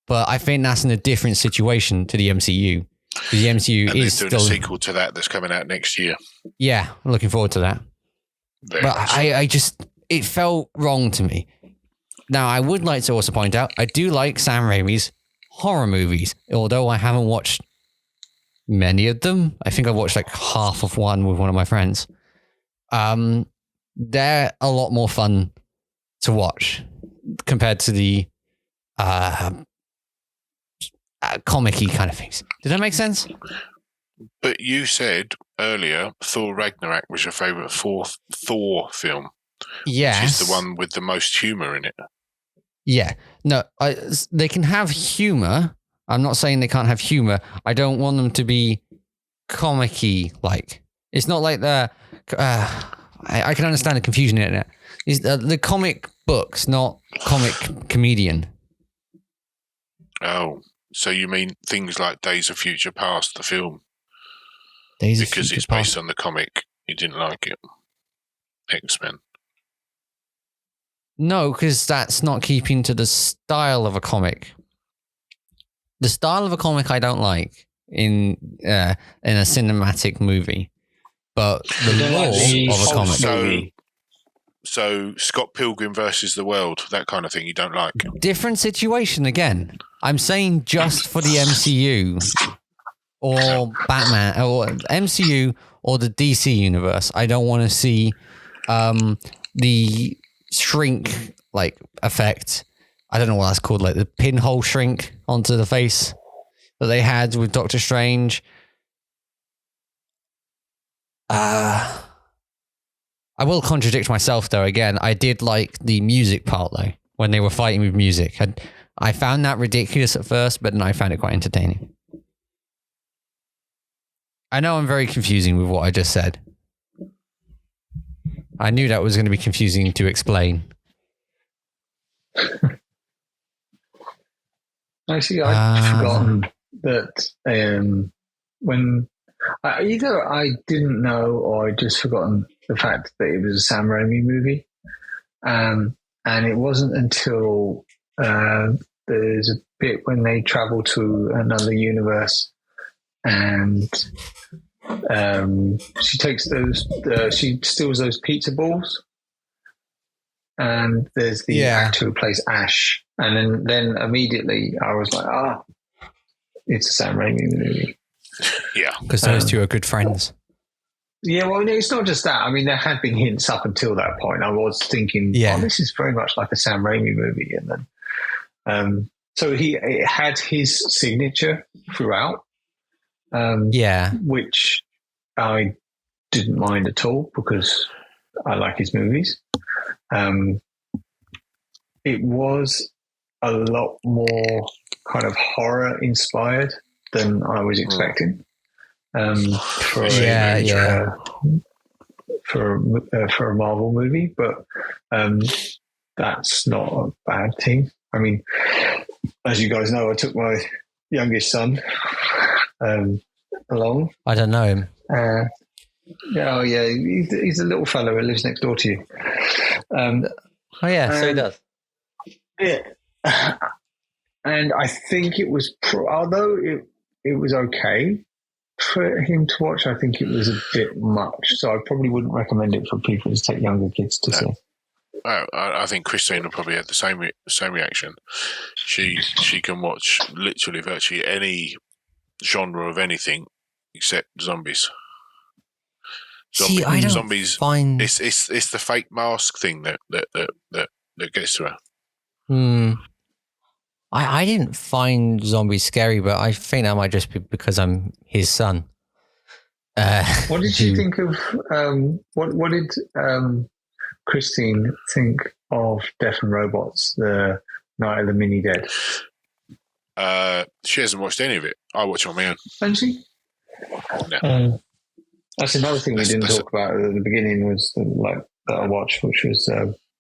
But I think that's in a different situation to the MCU. The MCU is still a sequel to that that's coming out next year. Yeah, I'm looking forward to that. Very but nice. I just, it felt wrong to me. Now, I would like to also point out, I do like Sam Raimi's horror movies, although I haven't watched many of them. I think I watched like half of one with one of my friends. They're a lot more fun to watch compared to the comic-y kind of things. Did that make sense? But you said earlier Thor Ragnarok was your favourite Thor film. Yes. Which is the one with the most humour in it. Yeah. No, they can have humour. I'm not saying they can't have humour. I don't want them to be comic-y like. It's not like the... I can understand the confusion in it. It's the comic books, not comic comedian. Oh, so you mean things like Days of Future Past, the film? Because it's based on the comic. You didn't like it. X-Men. No, because that's not keeping to the style of a comic. The style of a comic I don't like in a cinematic movie, but the lore of a comic. So Scott Pilgrim versus the World, that kind of thing, you don't like? Different situation again. I'm saying just for the MCU or Batman or MCU or the DC universe. I don't want to see the shrink like effect. I don't know what that's called, like the pinhole shrink onto the face that they had with Doctor Strange. I will contradict myself though. Again, I did like the music part though when they were fighting with music. I found that ridiculous at first, but then I found it quite entertaining. I know I'm very confusing with what I just said. I knew that was going to be confusing to explain. Actually, I'd forgotten that when either I didn't know or I'd just forgotten the fact that it was a Sam Raimi movie. And it wasn't until there's a bit when they travel to another universe and she takes those, she steals those pizza balls. And there's the actor who plays Ash. And then immediately I was like, it's a Sam Raimi movie. Yeah. Because those two are good friends. Yeah, well, it's not just that. I mean, there had been hints up until that point. I was thinking, this is very much like a Sam Raimi movie. And then, so it had his signature throughout. Which I didn't mind at all because I like his movies. It was a lot more kind of horror inspired than I was expecting. For a Marvel movie, but that's not a bad thing. I mean, as you guys know, I took my youngest son along. I don't know him. He's a little fellow who lives next door to you. So he does. Yeah, and I think it was, although it was okay for him to watch, I think it was a bit much. So I probably wouldn't recommend it for people to take younger kids to see. I think Christine will probably have the same reaction. She can watch literally virtually any genre of anything except zombies. I don't zombies. Find... It's the fake mask thing that gets to her. I didn't find zombies scary, but I think that might just be because I'm his son. What did you think of? What did Christine think of Death and Robots, the Night of the Mini Dead? She hasn't watched any of it. I watch it on my own. Hasn't she? No. That's another thing we didn't talk about at the beginning was that I watched, which was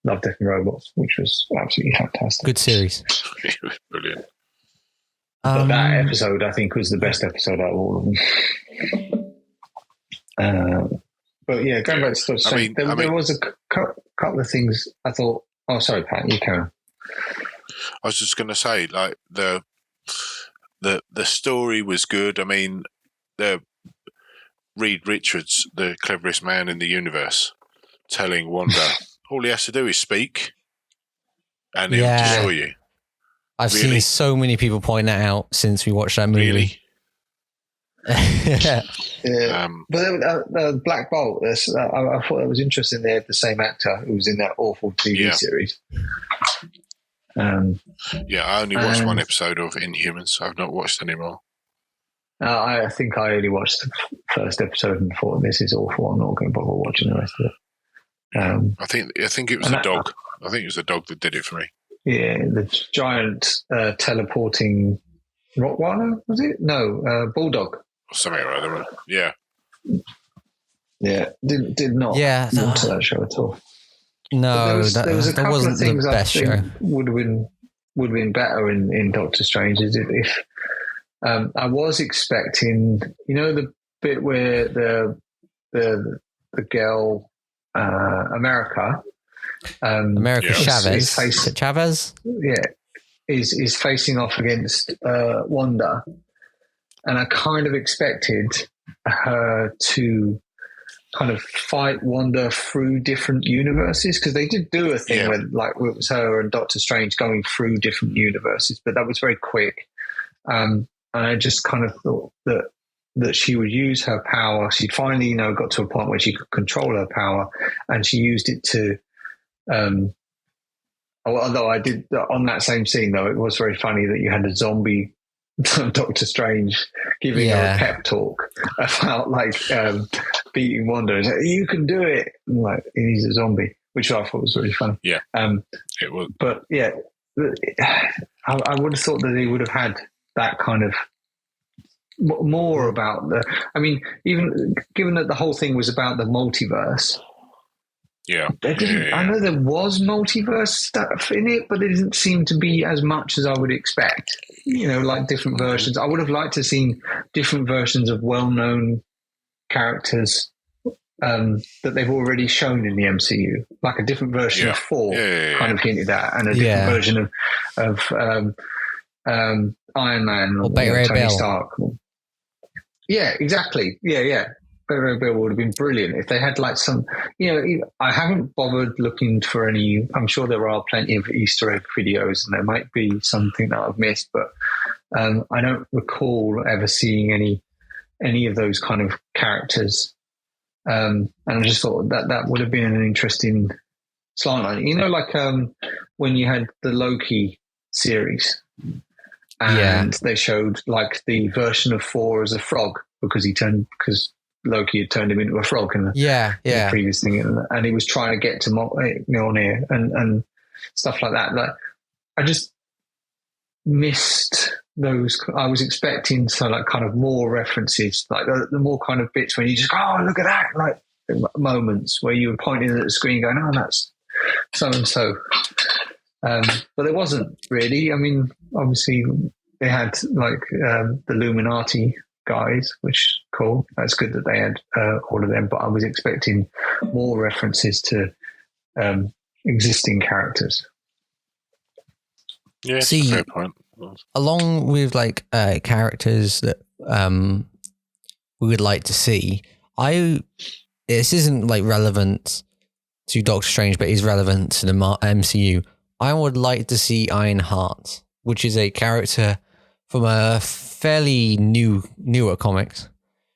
Love, Death and Robots, which was absolutely fantastic. Good series. It was brilliant. But that episode, I think, was the best episode out of all of them. But yeah, going back to stuff, there was a couple of things I thought. Oh, sorry, Pat, you can. I was just going to say, like the story was good. I mean, Reed Richards, the cleverest man in the universe, telling Wanda all he has to do is speak, and he'll destroy you. I've seen so many people point that out since we watched that movie. Really? Yeah. But the Black Bolt, I thought that was interesting. They had the same actor who was in that awful TV series. Yeah, I only watched one episode of Inhumans. I've not watched any more. I think I only watched the first episode and thought, this is awful. I'm not going to bother watching the rest of it. I think it was a dog. I think it was the dog that did it for me. Yeah, the giant teleporting Rottweiler, was it? No, bulldog. Something or other. Yeah. Yeah, did not want to that show at all. No, there was a couple wasn't of things the best I think show. would have been better in Doctor Strange. Is if I was expecting, the bit where the girl America Chavez, is facing off against Wanda, and I kind of expected her to kind of fight Wanda through different universes, because they did do a thing where like it was her and Doctor Strange going through different universes, but that was very quick. And I just kind of thought that she would use her power. She'd finally, got to a point where she could control her power, and she used it to. Although I did on that same scene, though, it was very funny that you had a zombie Doctor Strange giving her a pep talk about beating Wanda. Like, you can do it. And, he's a zombie, which I thought was really funny. Yeah, it was. But yeah, I would have thought that they would have had that kind of more about the. I mean, even given that the whole thing was about the multiverse. Yeah. I know there was multiverse stuff in it, but it didn't seem to be as much as I would expect. Like different versions. I would have liked to have seen different versions of well-known characters that they've already shown in the MCU, like a different version of Thor, kind of hinted at, and a different version of Iron Man or Tony Stark. Yeah, exactly. Yeah. Ray Bill would have been brilliant if they had some, I haven't bothered looking for any. I'm sure there are plenty of Easter egg videos, and there might be something that I've missed, but I don't recall ever seeing any of those kind of characters. And I just thought that would have been an interesting slant line. When you had the Loki series, and they showed the version of Thor as a frog because Loki had turned him into a frog in the previous thing, and he was trying to get to Mjolnir and stuff like that. I just missed those. I was expecting kind of more references, the more kind of bits when you just go, oh, look at that, moments where you were pointing at the screen going, oh, that's so and so. But there wasn't really. I mean, obviously they had the Illuminati guys, which cool. That's good that they had all of them, but I was expecting more references to existing characters. Yeah, fair point. Along with characters that we would like to see, this isn't relevant to Doctor Strange, but is relevant to the MCU. I would like to see Ironheart, which is a character from a fairly newer comics,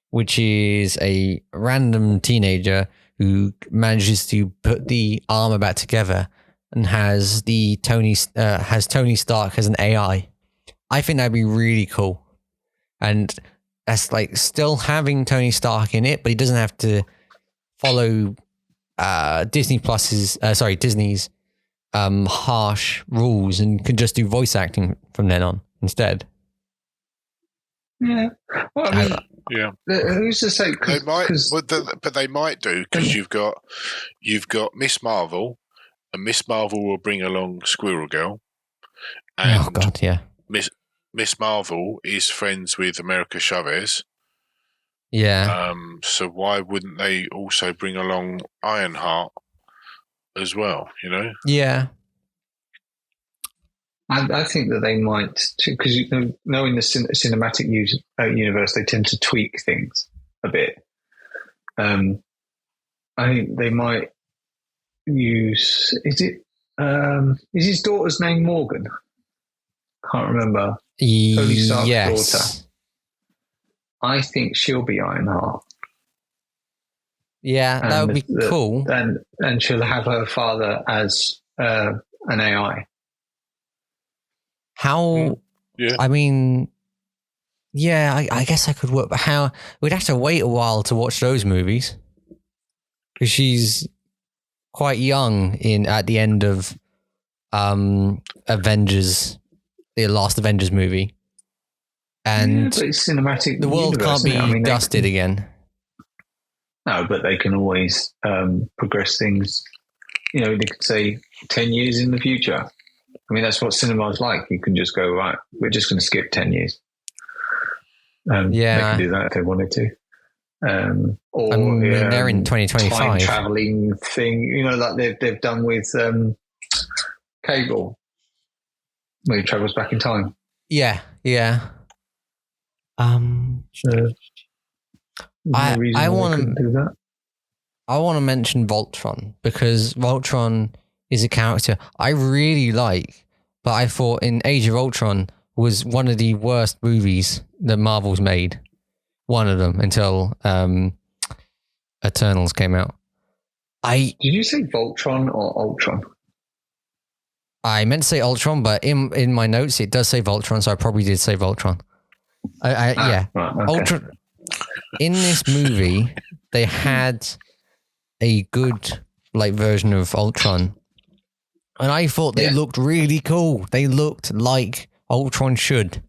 which is a random teenager who manages to put the armor back together and has Tony Stark as an AI. I think that'd be really cool, and that's still having Tony Stark in it, but he doesn't have to follow Disney's harsh rules and can just do voice acting from then on instead. Yeah. Well, I mean, who's to say? They might, but they might do, because you've got Miss Marvel, and Miss Marvel will bring along Squirrel Girl. And oh God, yeah. Miss Marvel is friends with America Chavez. Yeah. So why wouldn't they also bring along Ironheart as well? Yeah. I think that they might, because knowing the cinematic universe, they tend to tweak things a bit. I think they might use. Is his daughter's name Morgan? Can't remember. Tony Stark's daughter. I think she'll be Ironheart. Yeah, that would be cool. And she'll have her father as an AI. How? Yeah. I mean, yeah, I guess I could work, but how? We'd have to wait a while to watch those movies because she's quite young at the end of Avengers, the last Avengers movie, and but it's cinematic. the world universe, can't be isn't it? I mean, dusted again. No, but they can always progress things. You know, they could say 10 years in the future. I mean, that's what cinema's like. You can just go, right, we're just going to skip 10 years. They can do that if they wanted to. Or I mean, they're in 2025. Time traveling thing, you know, like they've done with Cable, where he travels back in time. Yeah. I want to do that. I want to mention Voltron because Voltron is a character I really like, but I thought in Age of Ultron was one of the worst movies that Marvel's made. One of them until Eternals came out. Did you say Voltron or Ultron? I meant to say Ultron, but in my notes it does say Voltron, so I probably did say Voltron. Yeah. Right, okay. Ultron. In this movie, they had a good version of Ultron, and I thought they looked really cool. They looked like Ultron should,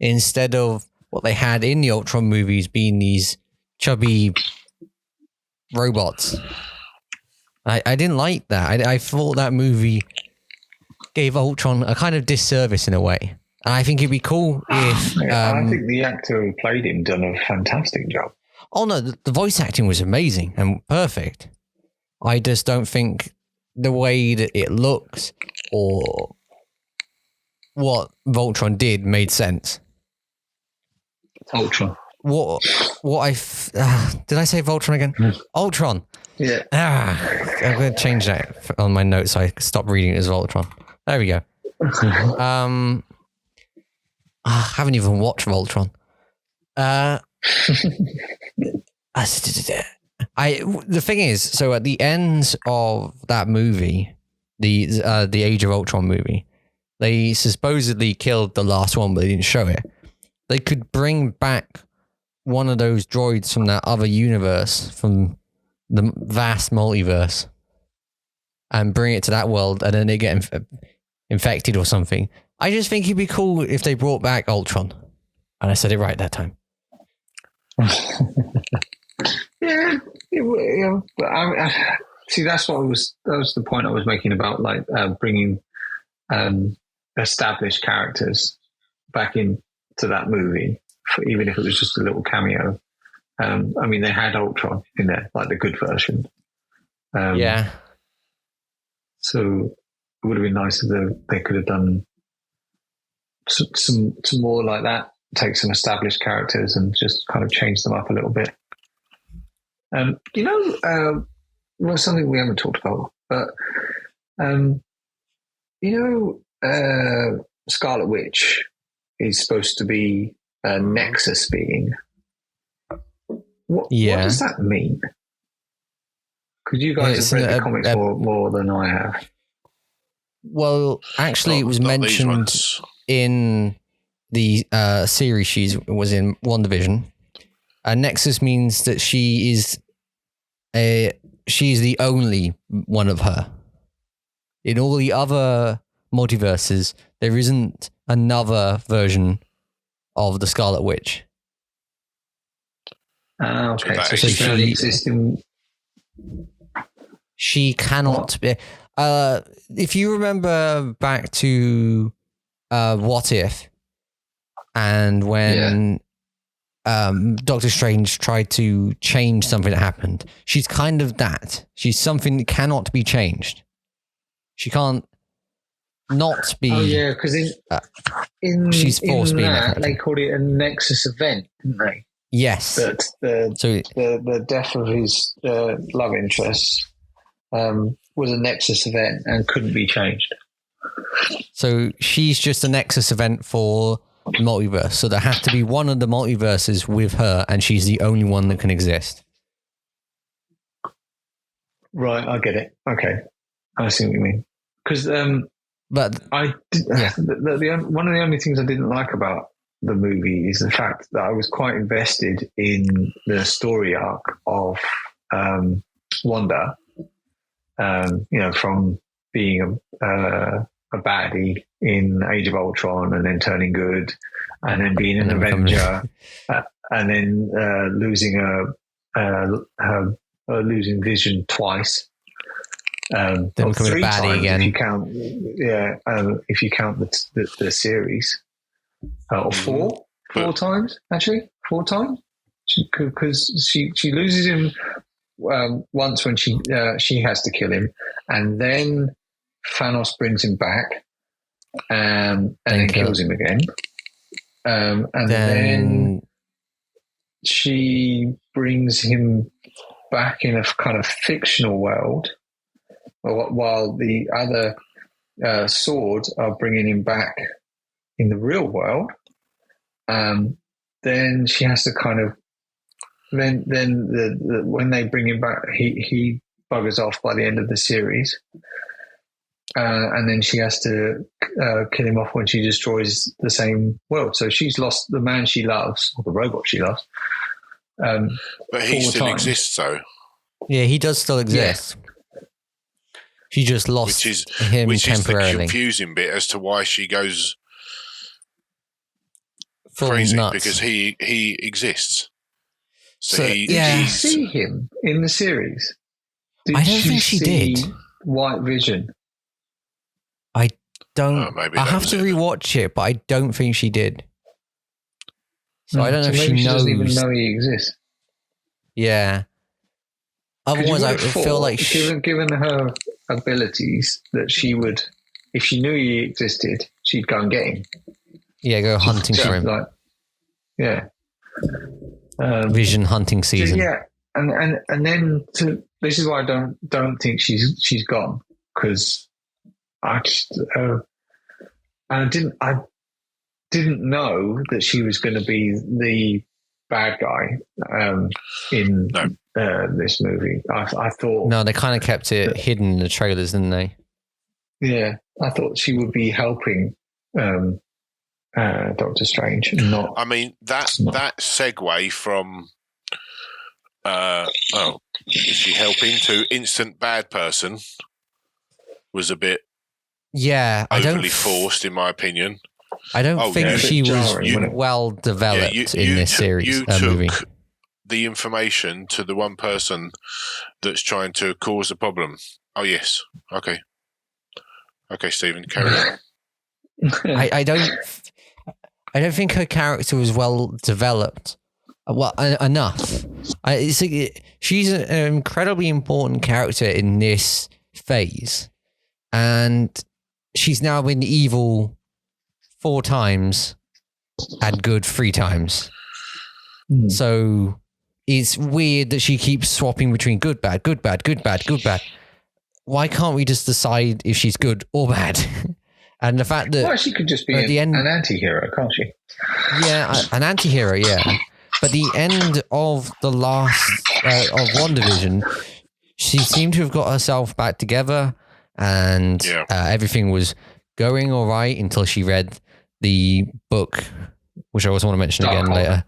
instead of what they had in the Ultron movies being these chubby robots. I didn't like that. I thought that movie gave Ultron a kind of disservice in a way. And I think it'd be cool if... I think the actor who played him done a fantastic job. Oh no, the voice acting was amazing and perfect. I just don't think the way that it looks or what Voltron did made sense. Ultron. What did I say Voltron again? Ultron. Yeah. I'm going to change that on my notes so I stop reading it as Voltron. There we go. I haven't even watched Voltron. The thing is, so at the end of that movie, the Age of Ultron movie, they supposedly killed the last one, but they didn't show it. They could bring back one of those droids from that other universe, from the vast multiverse, and bring it to that world, and then they get infected or something. I just think it'd be cool if they brought back Ultron. And I said it right that time. Yeah. See, that was the point I was making about bringing established characters back into that movie, even if it was just a little cameo. I mean, they had Ultron in there, like the good version. Yeah. So it would have been nice if they could have done some more like that, take some established characters and just kind of change them up a little bit. Well, something we haven't talked about, but Scarlet Witch is supposed to be a Nexus being. What does that mean? Because you guys have read the comics more than I have. Well, actually, it was mentioned in the series she was in WandaVision. Nexus means that she's the only one of her. In all the other multiverses, there isn't another version of the Scarlet Witch. Okay, so she can only exist in... She cannot be... if you remember back to What If, and when Doctor Strange tried to change something that happened, she's kind of that. She's something that cannot be changed. She can't not be... Oh, yeah, because she's forced being that. They called it a Nexus event, didn't they? Yes. But the death of his love interest was a Nexus event and couldn't be changed. So she's just a Nexus event for the multiverse. So there has to be one of the multiverses with her, and she's the only one that can exist. Right, I get it. Okay, I see what you mean. Because But one of the only things I didn't like about the movie is the fact that I was quite invested in the story arc of Wanda. From being a baddie in Age of Ultron and then turning good, and then being an Avenger, and then losing losing Vision twice. Then becoming a baddie times again. If you count the series, or four times actually, 4 times, because she loses him once when she has to kill him, and then Thanos brings him back, and then kills him again, and then she brings him back in a kind of fictional world, while the other swords are bringing him back in the real world. Then she has to kind of then when they bring him back, he buggers off by the end of the series, and then she has to kill him off when she destroys the same world. So she's lost the man she loves, or the robot she loves. But he still exists, though. Yeah, he does still exist. Yeah. She just lost him which temporarily. Is the confusing bit as to why she goes full crazy nuts. Because he exists. Did you see him in the series? I don't think she did. White Vision. I don't. Maybe I have to rewatch it, but I don't think she did. So I don't know if she knows. Doesn't even know he exists. Yeah. Otherwise, I feel like given her abilities, that she would, if she knew he existed, she'd go and get him. Yeah, go hunting for him. Vision hunting season. Yeah, and then this is why I don't think she's gone, because I didn't know that she was going to be the bad guy in this movie. I thought no, they kind of kept it hidden in the trailers, didn't they? Yeah, I thought she would be helping Doctor Strange. Not. I mean that segue from is she helping to instant bad person was a bit overly forced, in my opinion. I don't think she was well developed in this series. You movie. took the information to the one person that's trying to cause a problem. Oh yes, okay, Stephen, carry on. I don't think her character was well developed. Well, enough. She's an incredibly important character in this phase, and she's now been evil 4 times and good 3 times. So it's weird that she keeps swapping between good, bad, good, bad, good, bad, good, bad. Why can't we just decide if she's good or bad? And the fact that she could just be an anti-hero, can't she? Yeah, an anti-hero, yeah. But the end of the last of WandaVision, she seemed to have got herself back together, and everything was going all right until she read the book, which I also want to mention again later.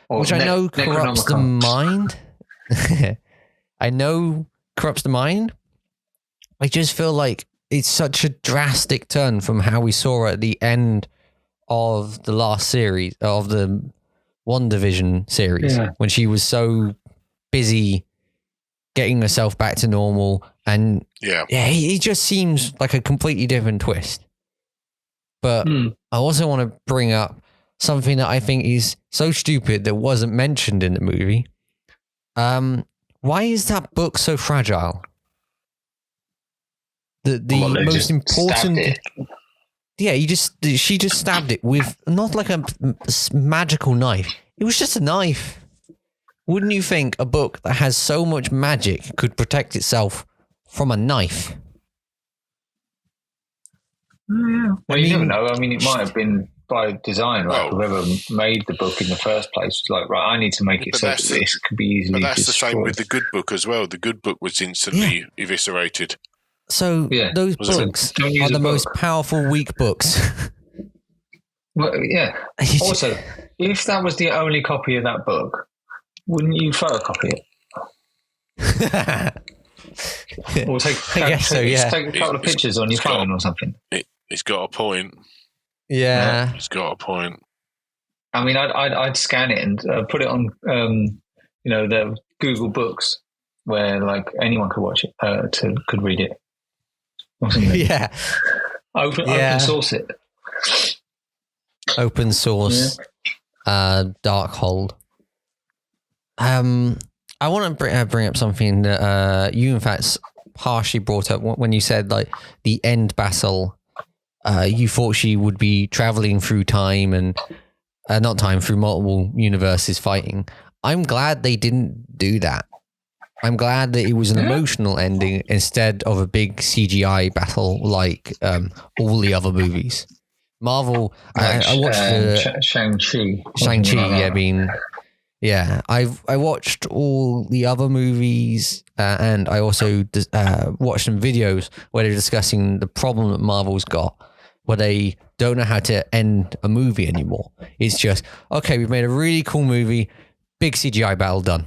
Which I know corrupts the mind. I know corrupts the mind. I just feel like it's such a drastic turn from how we saw her at the end of the last series of the WandaVision series, when she was so busy getting herself back to normal, and he just seems like a completely different twist. But I also want to bring up something that I think is so stupid that wasn't mentioned in the movie. Why is that book so fragile? The most important. Yeah, she just stabbed it with not like a magical knife. It was just a knife. Wouldn't you think a book that has so much magic could protect itself from a knife? Yeah. Well, you never know. I mean, it might have been by design. Like whoever made the book in the first place was like, right, I need to make it so that this could be easily destroyed. But that's the same with the good book as well. The good book was instantly eviscerated. So Yeah. those Was it- books Don't use are the a most book. powerful weak books. Well, yeah. Also, if that was the only copy of that book, wouldn't you photocopy it? Or I guess so, yeah. take a couple of pictures on your it's got- phone or something. He's got a point. Yeah. He's got a point. I mean, I'd scan it and put it on, the Google Books, where like anyone could watch it, could read it. Or something. Yeah. Open source it. Open source, dark hold. I want to bring up something that you, in fact, partially brought up when you said like the end battle. You thought she would be traveling through time and through multiple universes fighting. I'm glad they didn't do that. I'm glad that it was an emotional ending instead of a big CGI battle like all the other movies. Marvel, I watched Shang-Chi. Shang-Chi. I watched all the other movies and I also watched some videos where they're discussing the problem that Marvel's got, where they don't know how to end a movie anymore. It's just, okay, we've made a really cool movie, big CGI battle done.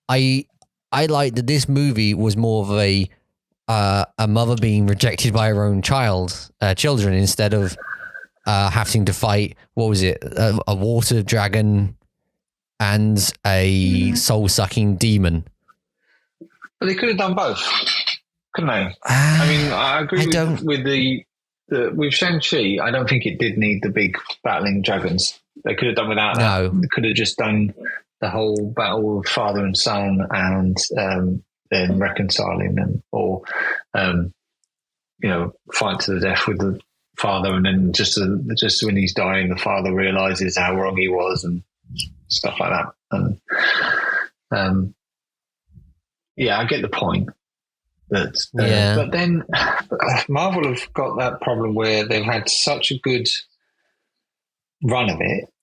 I like that this movie was more of a mother being rejected by her own children instead of having to fight, what was it, a water dragon and a soul-sucking demon. But they could have done both, couldn't they? I mean, I agree with Shang-Chi. I don't think it did need the big battling dragons. They could have done without that. They could have just done the whole battle of father and son and then reconciling them, or fight to the death with the father, and then just when he's dying, the father realizes how wrong he was and stuff like that. And I get the point. But then Marvel have got that problem where they've had such a good run of it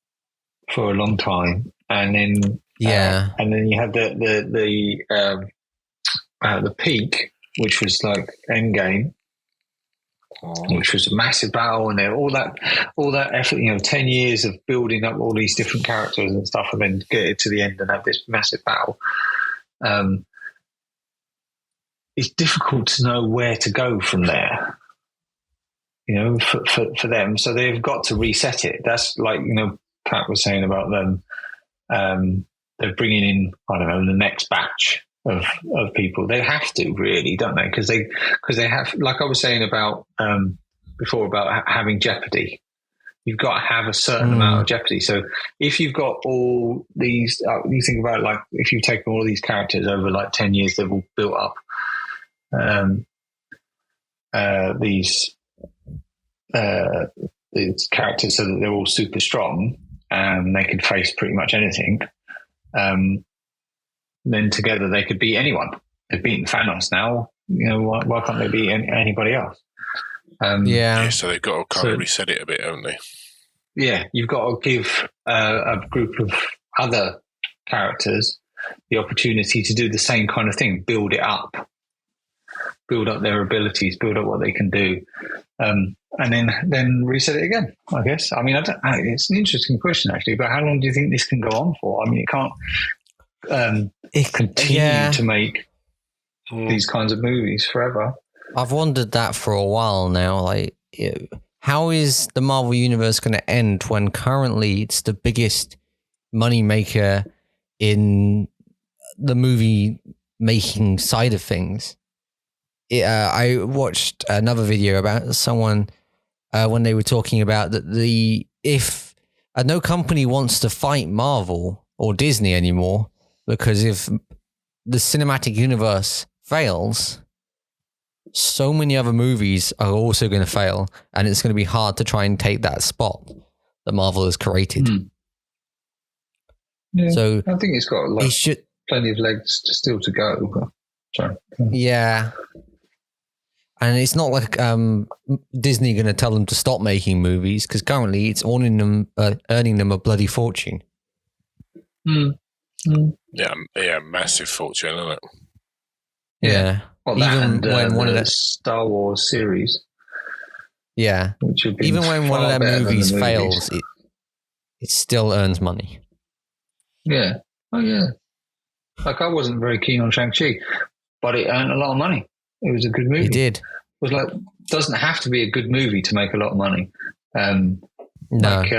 for a long time, and then you had the peak, which was like Endgame, which was a massive battle, and all that effort, 10 years of building up all these different characters and stuff, and then get it to the end and have this massive battle. It's difficult to know where to go from there, for them. So they've got to reset it. That's like, Pat was saying about them. They're bringing in, I don't know, the next batch of people. They have to, really, don't they? Because they have, like I was saying about before about having Jeopardy. You've got to have a certain amount of Jeopardy. So if you've got all these, you think about like if you've taken all these characters over like 10 years, they've all built up these characters so that they're all super strong and they can face pretty much anything. Then together they could beat anyone. They've beaten Thanos now. Why can't they beat anybody else? So they've got to kind of reset it a bit, haven't they? Yeah, you've got to give a group of other characters the opportunity to do the same kind of thing, build it up, build up their abilities, build up what they can do, and then reset it again, I guess. I mean, it's an interesting question, actually, but how long do you think this can go on for? I mean, it can't continue to make these kinds of movies forever. I've wondered that for a while now. Like, how is the Marvel Universe going to end when currently it's the biggest money maker in the movie making side of things? I watched another video about someone when they were talking about that if no company wants to fight Marvel or Disney anymore, because if the cinematic universe fails, so many other movies are also going to fail, and it's going to be hard to try and take that spot that Marvel has created. Yeah, so I think it's got plenty of legs still to go. Sorry. Yeah. And it's not like Disney going to tell them to stop making movies, because currently it's earning them a bloody fortune. Yeah, massive fortune, isn't it? Yeah. Well, that Even and when one of the the Star Wars series, yeah, which have been even when one of far their better than the movies movies. fails, it still earns money. Yeah. Oh, yeah. Like, I wasn't very keen on Shang-Chi, but it earned a lot of money. It was a good movie. It did. It was like, doesn't have to be a good movie to make a lot of money. No. Like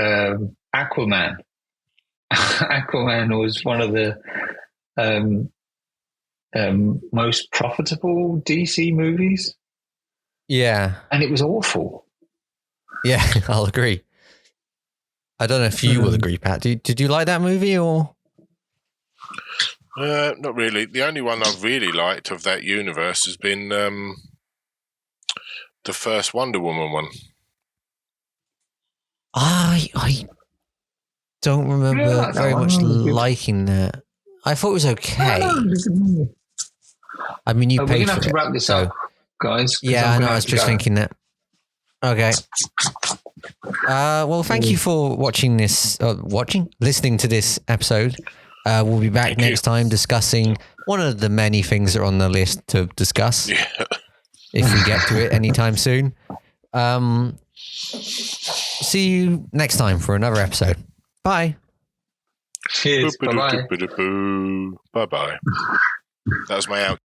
Aquaman. Aquaman was one of the most profitable DC movies, Yeah. and it was awful. Yeah, I'll agree. I don't know if you will agree, Pat. Did you like that movie or? Not really. The only one I've really liked of that universe has been the first Wonder Woman one. I don't remember like that very one. much That was good. liking that. I thought it was okay. I mean, you We're paid going to for have to it. wrap this up, guys. 'cause Yeah, I'm I know. gonna I have was to just go. thinking that. Okay. Well, thank you for watching this. Listening to this episode. We'll be back next time discussing one of the many things that are on the list to discuss. Yeah. If we get to it anytime soon. See you next time for another episode. Bye. Cheers. Bye-bye. Bye bye. That was my out.